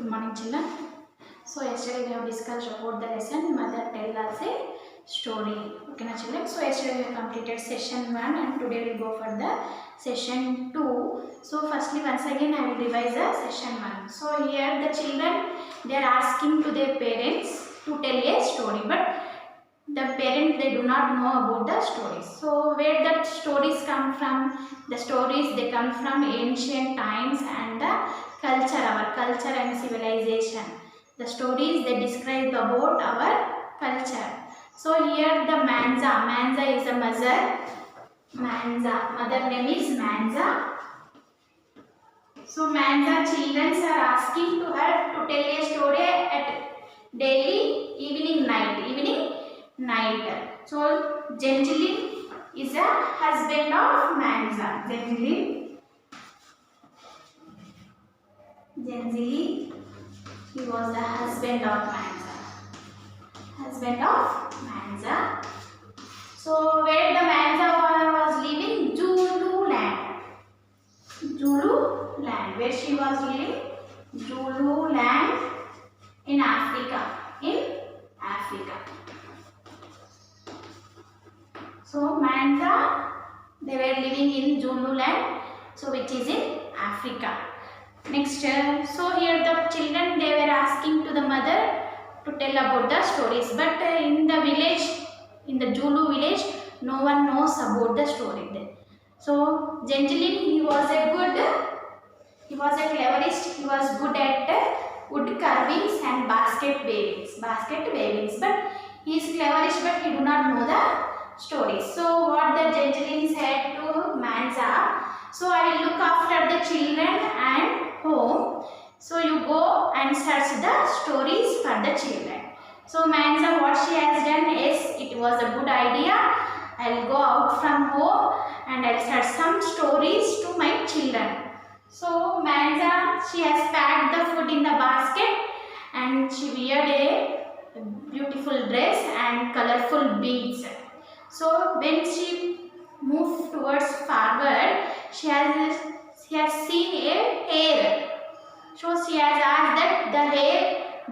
Good morning, children. So yesterday we have discussed about the lesson Mother Tell Us a Story. Okay, na children. So yesterday we have completed session 1 and today we will go for the session 2. So firstly, once again I will revise the session 1. So here the children, they are asking to their parents to tell a story, but the parents, they do not know about the stories. So where that stories come from? The stories, they come from ancient times and the culture, our culture and civilization. The stories, they describe about our culture. So here the Manza is a mother. Mother name is Manza. So Manza children are asking to her to tell a story at daily evening night. So Gentilin is a husband of Manza. Gentilin, he was the husband of Manza. So where the Manza was living? Zulu land. Where she was living? Zulu land in Africa. So Manza, they were living in Zulu land, so which is in Africa. Next, so here the children, they were asking to the mother to tell about the stories, but in the village, in the Zulu village, no one knows about the story there. So Gentilin, he was a cleverist, he was good at wood carvings and basket weavings, but he is cleverish, but he do not know the stories. So what the Gentilin said to Manza, so I will look after the children and home, so you go and search the stories for the children. So Manza, what she has done is, it was a good idea, I will go out from home and I will search some stories to my children. So Manza, she has packed the food in the basket and she wear a beautiful dress and colorful beads. So when she moved towards forward, she has seen a hare. So she has asked that the hare,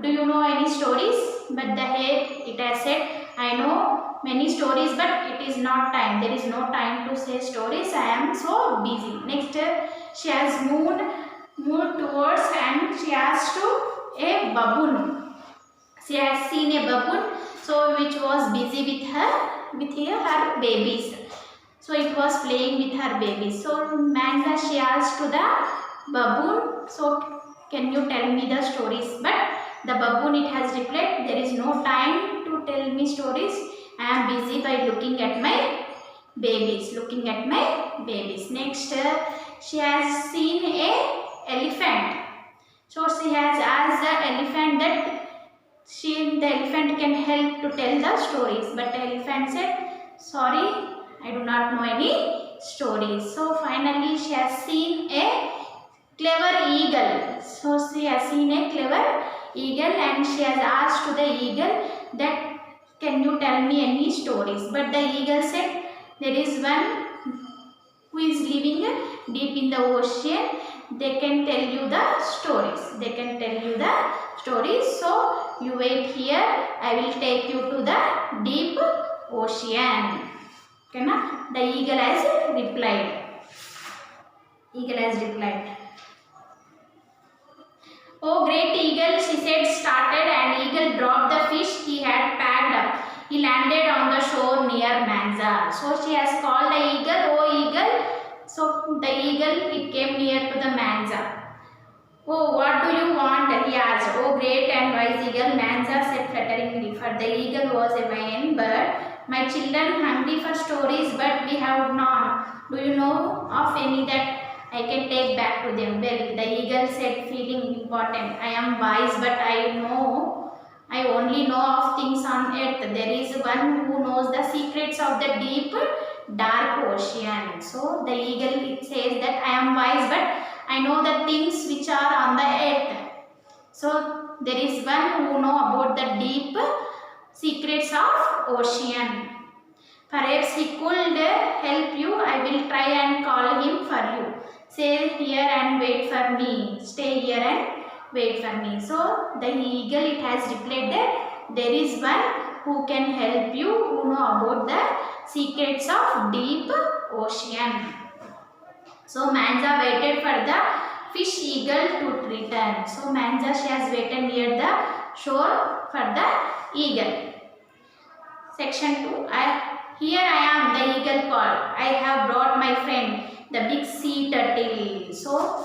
do you know any stories? But the hare, it has said, I know many stories, but it is not time. There is no time to say stories. I am so busy. Next, she has moved towards and she asked to a baboon. She has seen a baboon, so which was busy with her babies. So it was playing with her babies. So Manza, she asked to the baboon, so can you tell me the stories? But the baboon, it has replied, there is no time to tell me stories. I am busy by looking at my babies. Next, she has seen a elephant. So she has asked the elephant that the elephant can help to tell the stories. But the elephant said, sorry, I do not know any stories. So finally she has seen a clever eagle. So she has seen a clever eagle and she has asked to the eagle that can you tell me any stories? But the eagle said, there is one who is living deep in the ocean. They can tell you the stories. So you wait here. I will take you to the deep ocean. Okay, na? The eagle has replied. Oh great eagle, she said, started, and eagle dropped the fish he had packed up. He landed on the shore near Manza. So she has called the eagle, oh eagle. So the eagle, it came near to the Manza. Oh, what do you want? He asked. Oh great and wise eagle, Manza said flutteringly, for the eagle was a vain bird. My children hungry for stories, but we have none. Do you know of any that I can take back to them? Well, the eagle said, feeling important. I am wise, but I only know of things on earth. There is one who knows the secrets of the deep, dark ocean. So the eagle, it says that I am wise, but I know the things which are on the earth. So there is one who know about the deep secrets of ocean. Perhaps he could help you. I will try and call him for you. Stay here and wait for me. wait for me. So the eagle, it has replied that there is one who can help you, who know about the secrets of deep ocean. So Manza waited for the fish eagle to return. So Manza, she has waited near the shore for the eagle. Section 2. Here I am, the eagle called. I have brought my friend, the big sea turtle. So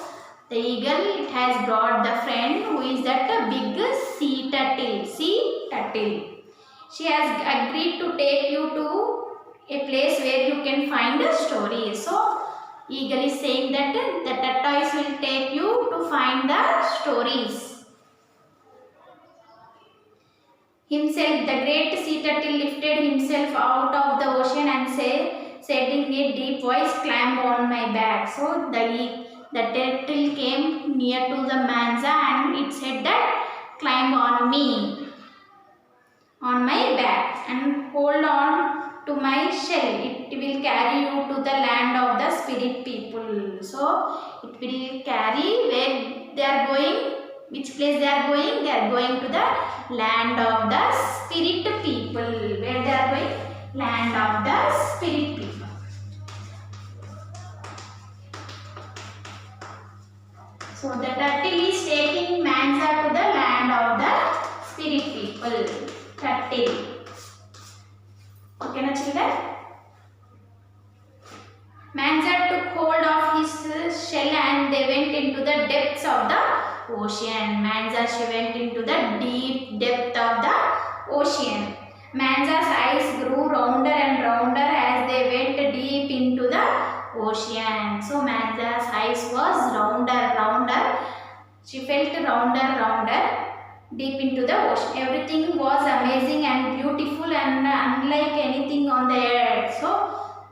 the eagle, it has brought the friend who is that the big sea turtle. Sea turtle. She has agreed to take you to a place where you can find a story. So eagle is saying that the tortoise will take you to find the stories. Himself, the great sea turtle lifted himself out of the ocean and said in a deep voice, "Climb on my back." So the turtle came near to the Manza and it said that, "Climb on me, on my back, and hold on to my shell. It will carry you to the land of the spirit people." So it will carry where they are going. Which place they are going? They are going to the land of the spirit people. Where they are going? Land of the spirit people. So the turtle is taking Manza to the land of the spirit people. Turtle. Okay, na children? Manza took hold of his shell and they went into the depths of the ocean. Manza, she went into the deep depth of the ocean. Manza's eyes grew rounder and rounder as they went deep into the ocean. So Manza's eyes was rounder. She felt rounder deep into the ocean. Everything was amazing and beautiful and unlike anything on the earth. So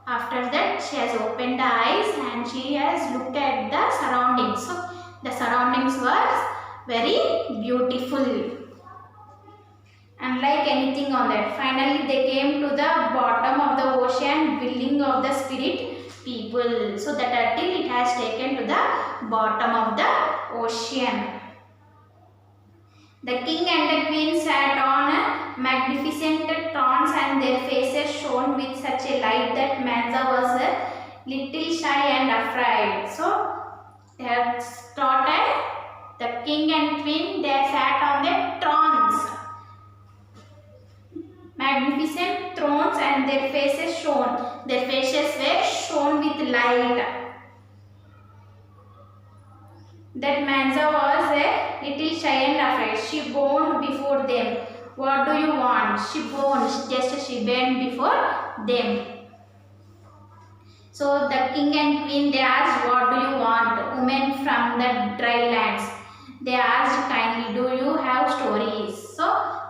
after that, she has opened the eyes and she has looked at the surroundings. So the surroundings was very beautiful, unlike anything on that. Finally, they came to the bottom of the ocean, dwelling of the spirit people. So the turtle, it has taken to the bottom of the ocean. The king and the queen sat on magnificent thrones and their faces shone with such a light that Manza was a little shy and afraid. So they have started, the king and queen, they sat on their thrones. Magnificent thrones and their faces shone. Their faces were shone with light. That Manza was a little shy and afraid. She bowed before them. "What do you want?" She bowed, she bent before them. So the king and queen, they asked, "What do you want?" Women from the dry lands, they asked kindly, "Do you have stories?" So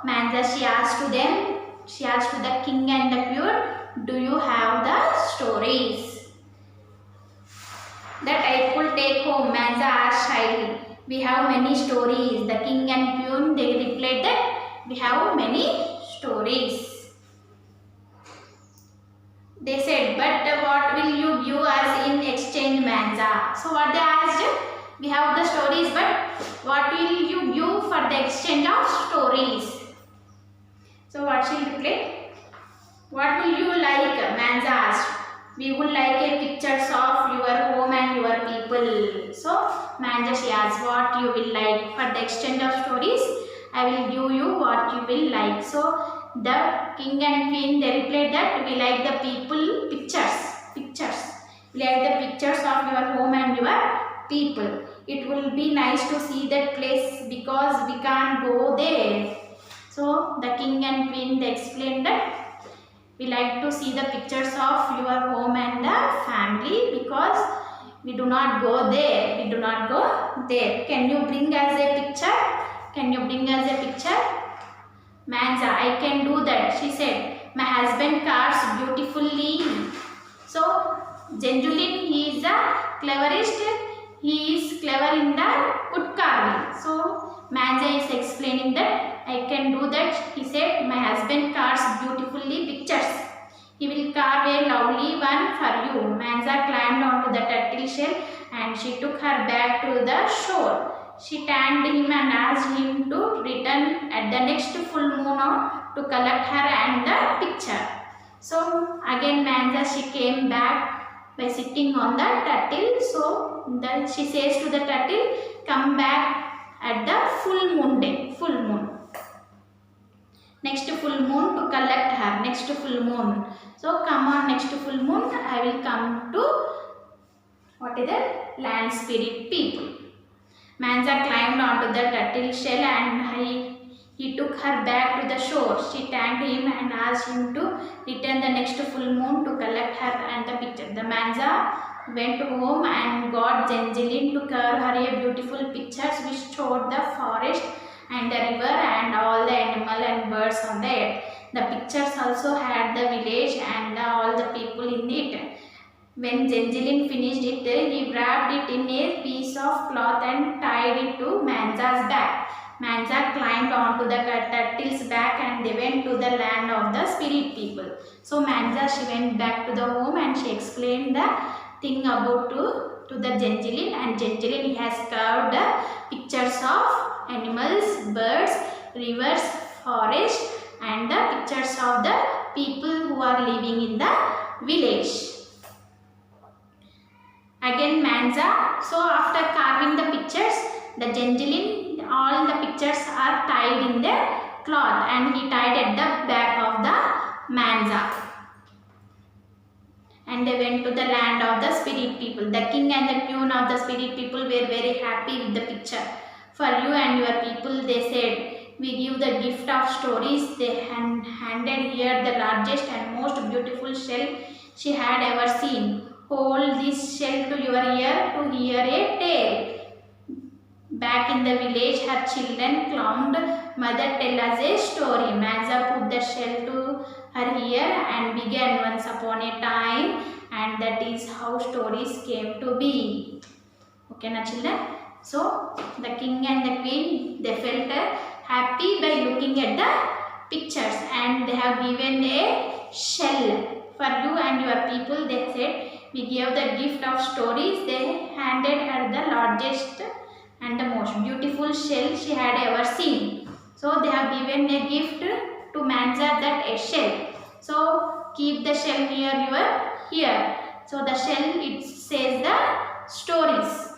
Manza, she asked to them, she asked to the king and the queen, "Do you have the stories that I could take home?" Manza asked shyly. "We have many stories." The king and queen, they replied that, "We have many stories." They said, "But what will you give us in exchange, Manza?" So what they asked, "We have the stories, but what will you give for the exchange of stories?" So what she replied, "What will you like?" Manza asked. "We would like a pictures of your home and your people." So Manza, she asked, "What you will like for the exchange of stories? I will give you what you will like." So the king and queen, they replied that, "We like the people pictures. We like the pictures of your home and your people. It will be nice to see that place because we can't go there." So the king and queen, they explained that, "We like to see the pictures of your home and the family because we do not go there. We do not go there. Can you bring us a picture? Can you bring us a picture?" Manza, "I can do that," she said. "My husband carves beautifully." So Genjulin, he is the cleverest. He is clever in the wood carving. So Manza is explaining that, "I can do that." He said, "My husband carves beautifully pictures. He will carve a lovely one for you." Manza climbed onto the turtle shell and she took her back to the shore. she thanked him and asked him to return at the next full moon to collect her and the picture. So again Manza, she came back by sitting on the turtle. So then she says to the turtle, come back at the full moon day, full moon. Next full moon to collect her, next full moon. So come on next full moon, I will come to, what is that? Land spirit people. Manza climbed onto the turtle shell and he took her back to the shore. She thanked him and asked him to return the next full moon to collect her and the picture. The Manza went home and got Genjilin to carve her a beautiful pictures which showed the forest and the river and all the animal and birds on the earth. The pictures also had the village and all the people in it. When Genjilin finished it, he wrapped it in a piece of cloth and tied it to Manza's back. Manza climbed onto the turtle's back and they went to the land of the spirit people. So Manza, she went back to the home and she explained the thing about to the Genjilin, and Genjilin, he has carved the pictures of animals, birds, rivers, forest and the pictures of the people who are living in the village. Again Manza, so after carving the pictures, the Genjilin, all the pictures are tied in the cloth and he tied at the back of the Manza. And they went to the land of the spirit people. The king and the queen of the spirit people were very happy with the picture. For you and your people, they said, we give the gift of stories. They handed here the largest and most beautiful shell she had ever seen. Hold this shell to your ear to hear a tale. Back in the village, her children clamored, Mother, tell us a story. Manza put the shell to her ear and began, once upon a time, and that is how stories came to be. Okay, na children? So, the king and the queen, they felt happy by looking at the pictures and they have given a shell. For you and your people, they said, we gave the gift of stories. They handed her the largest and the most beautiful shell she had ever seen. So they have given a gift to Manza, that a shell. So keep the shell near your ear. So the shell, it says the stories.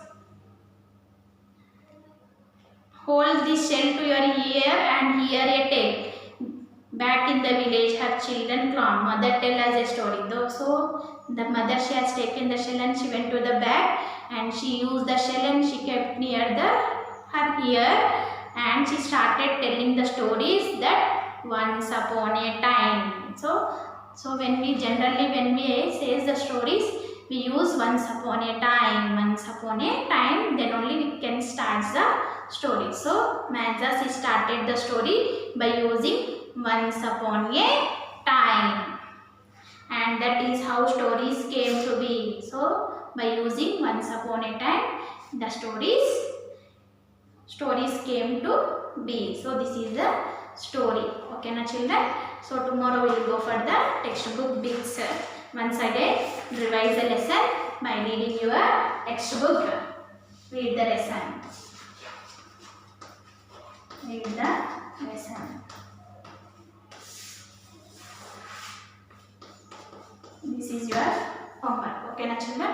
Hold this shell to your ear and hear a tale. Back in the village, her children clamored, Mother, tell us a story. So the mother, she has taken the shell and she went to the back and she used the shell and she kept near her ear and she started telling the stories that once upon a time. So when we say the stories, we use once upon a time, then only we can start the story. So Manza, she started the story by using once upon a time, and that is how stories came to be. So by using once upon a time, the stories came to be. So this is the story. Okay na children? So tomorrow we will go for the textbook bits. Once again, revise the lesson by reading your textbook. Read the lesson. Read the lesson. This is your homework. Okay na children?